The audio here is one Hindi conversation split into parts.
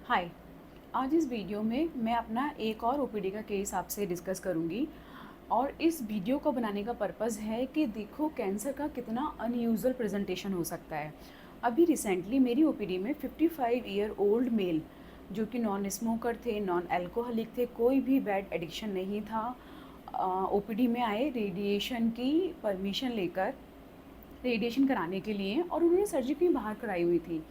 हाय। आज इस वीडियो में मैं अपना एक और ओपीडी का केस आपसे डिस्कस करूंगी। और इस वीडियो को बनाने का पर्पस है कि देखो कैंसर का कितना अनयूजुअल प्रेजेंटेशन हो सकता है। अभी रिसेंटली मेरी ओपीडी में 55 ईयर ओल्ड मेल जो कि नॉन स्मोकर थे, नॉन अल्कोहलिक थे, कोई भी बैड एडिक्शन नहीं था, ओपीडी में आए रेडिएशन की परमिशन लेकर, रेडिएशन कराने के लिए, और उन्होंने सर्जरी बाहर कराई हुई थी।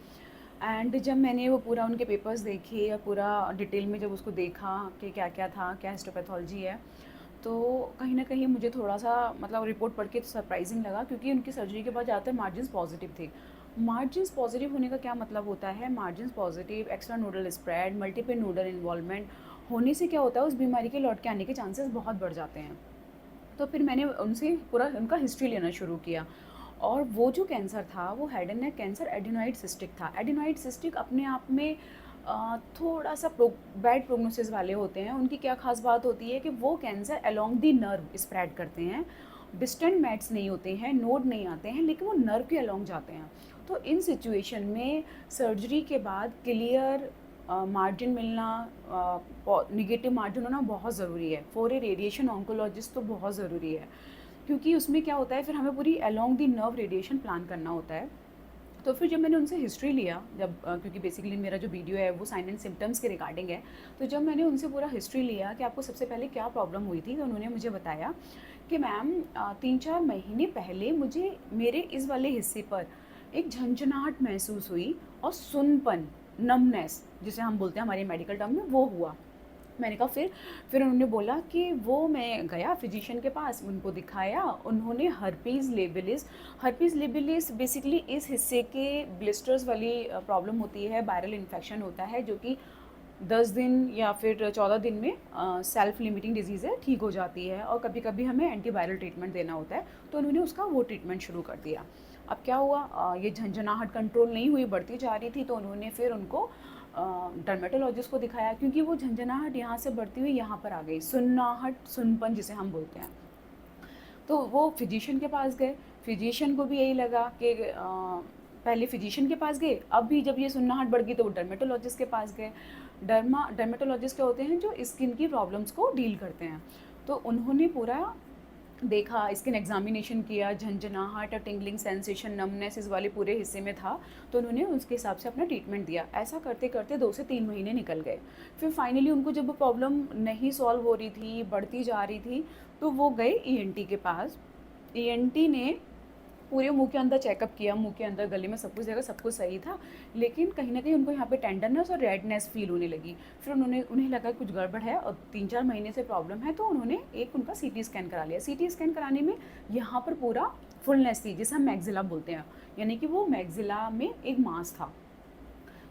एंड जब मैंने वो पूरा उनके पेपर्स देखे या पूरा डिटेल में जब उसको देखा कि क्या क्या था, क्या हिस्टोपैथोलॉजी है, तो कहीं ना कहीं मुझे थोड़ा सा मतलब रिपोर्ट पढ़ के सरप्राइजिंग लगा, क्योंकि उनकी सर्जरी के बाद ज़्यादातर मार्जिन पॉजिटिव थे। मार्जिन पॉजिटिव होने का क्या मतलब होता है? Margin positive, extra nodal spread, multiple nodal involvement होने से क्या होता है, उस बीमारी के लौट के आने के चांसेस बहुत बढ़ जाते हैं। तो फिर मैंने उनसे पूरा उनका हिस्ट्री लेना शुरू किया, और वो जो कैंसर था वो head and neck cancer adenoid cystic था। एडिनॉइड सिस्टिक अपने आप में थोड़ा सा बैड प्रोग्नोसिस वाले होते हैं। उनकी क्या खास बात होती है कि वो cancer along the nerve spread करते हैं। डिस्टेंट मैट्स नहीं होते हैं, नोड नहीं आते हैं, लेकिन वो नर्व के अलोंग जाते हैं। तो इन सिचुएशन में सर्जरी के बाद क्लियर मार्जिन मिलना, निगेटिव मार्जिन होना बहुत ज़रूरी है फॉर ए रेडिएशन ऑन्कोलॉजिस्ट। तो बहुत ज़रूरी है, क्योंकि उसमें क्या होता है, फिर हमें पूरी along the nerve radiation plan करना होता है। तो फिर जब मैंने उनसे हिस्ट्री लिया, जब क्योंकि बेसिकली मेरा जो वीडियो है वो साइन एंड सिम्टम्स के रिगार्डिंग है, तो जब मैंने उनसे पूरा हिस्ट्री लिया कि आपको सबसे पहले क्या प्रॉब्लम हुई थी, तो उन्होंने मुझे बताया कि मैम 3-4 महीने पहले मुझे मेरे इस वाले हिस्से पर एक झंझनाहट महसूस हुई, और सुनपन, नमनेस जिसे हम बोलते हैं हमारे मेडिकल टर्म में, वो हुआ। मैंने कहा फिर उन्होंने बोला कि वो, मैं गया फिजिशियन के पास, उनको दिखाया, उन्होंने हर्पीज़ लेबिलिस बेसिकली इस हिस्से के ब्लिस्टर्स वाली प्रॉब्लम होती है, वायरल इन्फेक्शन होता है, जो कि 10 दिन या फिर 14 दिन में सेल्फ लिमिटिंग डिजीज़ है, ठीक हो जाती है, और कभी कभी हमें एंटीवायरल ट्रीटमेंट देना होता है। तो उन्होंने उसका वो ट्रीटमेंट शुरू कर दिया। अब क्या हुआ, ये झंझनाहट कंट्रोल नहीं हुई, बढ़ती जा रही थी, तो उन्होंने फिर उनको डर्मेटोलॉजिस्ट को दिखाया, क्योंकि वो झंझनाहट यहाँ से बढ़ती हुई यहाँ पर आ गई, सुन्नाहट, सुनपन जिसे हम बोलते हैं। तो वो फिजिशियन के पास गए, फिजिशियन को भी यही लगा कि पहले फिजिशियन के पास गए, अब भी जब ये सुन्नाहट बढ़ गई तो वो डर्मेटोलॉजिस्ट के पास गए। डर्मेटोलॉजिस्ट क्या होते हैं, जो स्किन की प्रॉब्लम्स को डील करते हैं। तो उन्होंने पूरा देखा, स्किन एग्जामिनेशन किया, झंझनाहट और टिंगलिंग सेंसेशन, नमनेस इस वाले पूरे हिस्से में था, तो उन्होंने उसके हिसाब से अपना ट्रीटमेंट दिया। ऐसा करते करते 2 से 3 महीने निकल गए। फिर फाइनली उनको जब वो प्रॉब्लम नहीं सॉल्व हो रही थी, बढ़ती जा रही थी, तो वो गए ईएनटी के पास। ईएनटी ने पूरे मुंह के अंदर चेकअप किया, मुंह के अंदर, गले में, सब कुछ जगह सब कुछ सही था, लेकिन कहीं ना कहीं उनको यहाँ पे टेंडरनेस और रेडनेस फील होने लगी। फिर उन्हें लगा कुछ गड़बड़ है और 3-4 महीने से प्रॉब्लम है, तो उन्होंने एक उनका सीटी स्कैन करा लिया। सीटी स्कैन कराने में यहाँ पर पूरा फुलनेस थी, जिसे हम मैग्जिला बोलते हैं, यानी कि वो मैग्जिला में एक मांस था।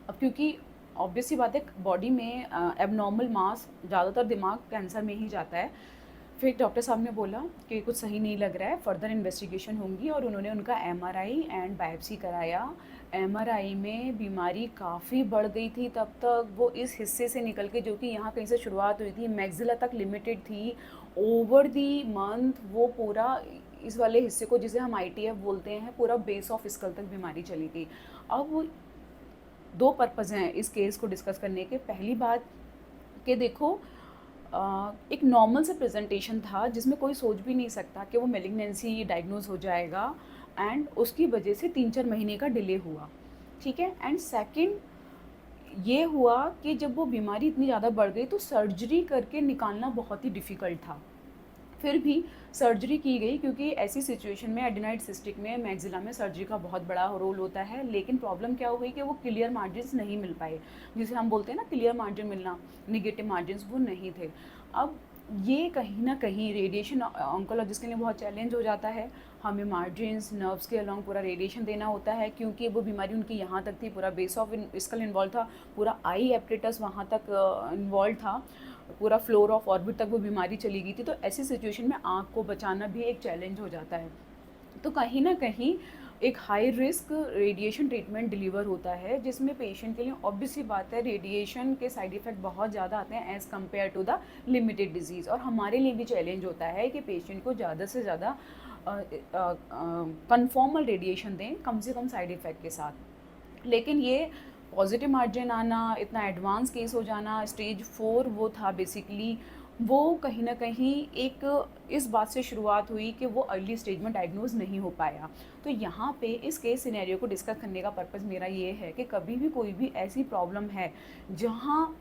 अब क्योंकि ऑब्वियस सी बात है, बॉडी में एबनॉर्मल मास ज़्यादातर दिमाग कैंसर में ही जाता है। फिर डॉक्टर साहब ने बोला कि कुछ सही नहीं लग रहा है, फर्दर इन्वेस्टिगेशन होंगी, और उन्होंने उनका एमआरआई एंड बायोप्सी कराया। एमआरआई में बीमारी काफ़ी बढ़ गई थी तब तक, वो इस हिस्से से निकल के, जो कि यहाँ कहीं से शुरुआत हुई थी, मैग्जिला तक लिमिटेड थी, ओवर दी मंथ वो पूरा इस वाले हिस्से को, जिसे हम आईटीएफ बोलते हैं, पूरा बेस ऑफ स्कल तक बीमारी चली थी। अब दो पर्पज़ हैं इस केस को डिस्कस करने के। पहली बात कि देखो, एक नॉर्मल से प्रेजेंटेशन था, जिसमें कोई सोच भी नहीं सकता कि वो मेलिग्नेंसी डायग्नोज हो जाएगा, एंड उसकी वजह से 3-4 महीने का डिले हुआ। ठीक है। एंड सेकंड ये हुआ कि जब वो बीमारी इतनी ज़्यादा बढ़ गई, तो सर्जरी करके निकालना बहुत ही डिफ़िकल्ट था। फिर भी सर्जरी की गई, क्योंकि ऐसी सिचुएशन में एडिनॉइड सिस्टिक में मैग्जिला में सर्जरी का बहुत बड़ा रोल होता है। लेकिन प्रॉब्लम क्या हो गई कि वो क्लियर मार्जिन्स नहीं मिल पाए, जिसे हम बोलते हैं ना क्लियर मार्जिन मिलना, निगेटिव मार्जिन्स वो नहीं थे। अब ये कहीं ना कहीं रेडिएशन ऑन्कोलॉजिस्ट के लिए बहुत चैलेंज हो जाता है। हमें मार्जिन्स, नर्व्स के अलॉन्ग पूरा रेडिएशन देना होता है, क्योंकि वो बीमारी उनकी यहाँ तक थी, पूरा बेस ऑफ स्कल इन्वॉल्व था, पूरा आई एप्रेटस वहाँ तक इन्वॉल्व था, पूरा फ्लोर ऑफ ऑर्बिट तक वो बीमारी चली गई थी। तो ऐसी सिचुएशन में आँख को बचाना भी एक चैलेंज हो जाता है। तो कहीं ना कहीं एक high risk radiation treatment deliver होता है, जिसमें पेशेंट के लिए ऑब्वियसली बात है, रेडिएशन के साइड इफ़ेक्ट बहुत ज़्यादा आते हैं as compare to the limited disease. और हमारे लिए भी चैलेंज होता है कि पेशेंट को ज़्यादा से ज़्यादा कन्फॉर्मल रेडिएशन दें, कम से कम साइड इफ़ेक्ट के साथ। लेकिन ये पॉजिटिव मार्जिन आना, इतना एडवांस केस हो जाना, स्टेज 4 वो था बेसिकली, वो कहीं न कहीं एक इस बात से शुरुआत हुई कि वो अर्ली स्टेज में डायग्नोज़ नहीं हो पाया। तो यहाँ पे इस केस सिनेरियो को डिस्कस करने का पर्पज़ मेरा ये है कि कभी भी कोई भी ऐसी प्रॉब्लम है, जहाँ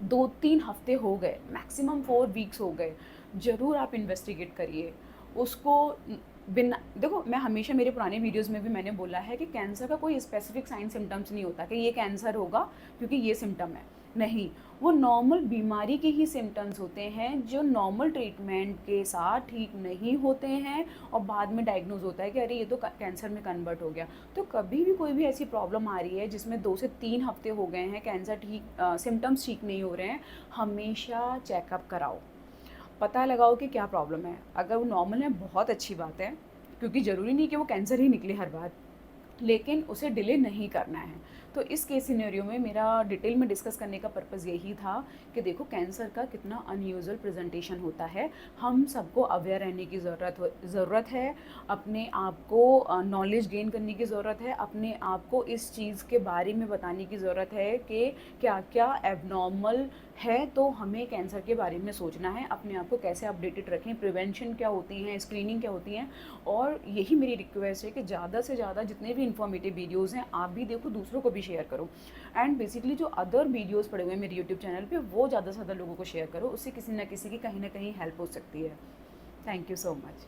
2-3 हफ्ते हो गए, मैक्सिमम 4 वीक्स हो गए, ज़रूर आप इन्वेस्टिगेट करिए। उसको बिना देखो, मैं हमेशा मेरे पुराने वीडियोज़ में भी मैंने बोला है कि कैंसर का कोई स्पेसिफ़िक साइन सिम्पटम्स नहीं होता कि ये कैंसर होगा क्योंकि ये सिम्पटम है। नहीं, वो नॉर्मल बीमारी के ही सिम्पटम्स होते हैं जो नॉर्मल ट्रीटमेंट के साथ ठीक नहीं होते हैं और बाद में डायग्नोज़ होता है कि अरे ये तो कैंसर में कन्वर्ट हो गया। तो कभी भी कोई भी ऐसी प्रॉब्लम आ रही है जिसमें 2 से 3 हफ्ते हो गए हैं, कैंसर सिम्पटम्स ठीक नहीं हो रहे हैं, हमेशा चेकअप कराओ। पता लगाओ कि क्या प्रॉब्लम है। अगर वो नॉर्मल है, बहुत अच्छी बात है, क्योंकि ज़रूरी नहीं कि वो कैंसर ही निकले हर बार, लेकिन उसे डिले नहीं करना है। तो इस केस सिनेरियो में मेरा डिटेल में डिस्कस करने का पर्पज़ यही था कि देखो कैंसर का कितना अनयूजुअल प्रेजेंटेशन होता है। हम सबको अवेयर रहने की ज़रूरत है, अपने आप को नॉलेज गेन करने की ज़रूरत है, अपने आप को इस चीज़ के बारे में बताने की ज़रूरत है कि क्या क्या एबनॉर्मल है, तो हमें कैंसर के बारे में सोचना है, अपने आप को कैसे अपडेटेड रखें, प्रिवेंशन क्या होती हैं, स्क्रीनिंग क्या होती हैं। और यही मेरी रिक्वेस्ट है कि ज़्यादा से ज़्यादा जितने भी इन्फॉर्मेटिव वीडियोज़ हैं आप भी देखो, दूसरों को भी शेयर करो। एंड बेसिकली जो अदर वीडियोज़ पड़े हुए हैं मेरे यूट्यूब चैनल पे, वो ज़्यादा से ज़्यादा लोगों को शेयर करो, उससे किसी ना किसी की कहीं ना कहीं हेल्प हो सकती है। Thank you so much.